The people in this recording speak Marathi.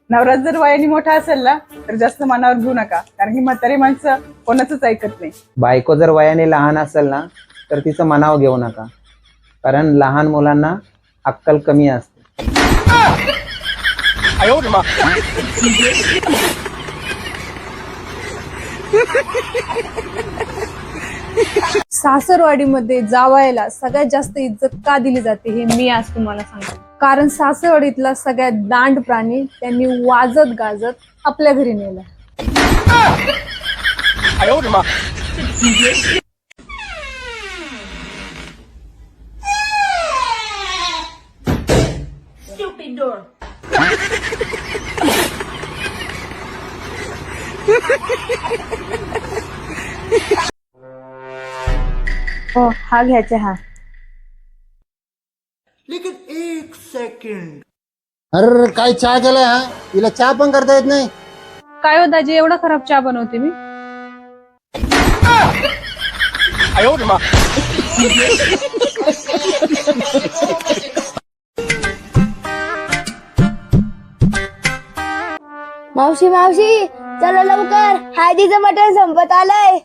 नवरा जर वयाने मोठा असेल ना तर जास्त मनावर घेऊ नका, कारण की म्हातारी माणसं कोणाचंच ऐकत नाही. बायको जर वयाने लहान असेल ना तर तिचं मनाव घेऊ नका, कारण लहान मुलांना अक्कल कमी असते. सासरवाडीमध्ये जावयाला सगळ्यात जास्त इज्जत का दिली जाते हे मी आज तुम्हाला सांगते. कारण सासरवाडीतला सगळ्यात दांड प्राणी त्यांनी वाजत गाजत आपल्या घरी नेला. हो, हा घ्यायचा हा. अरे काय चहा केलाय हा? तिला चहा पण करता येत नाही. काय हो दाजी, एवढा खराब चहा बनवते मी? मावशी मावशी चला लवकर, हळदीचं मटण संपत आलंय.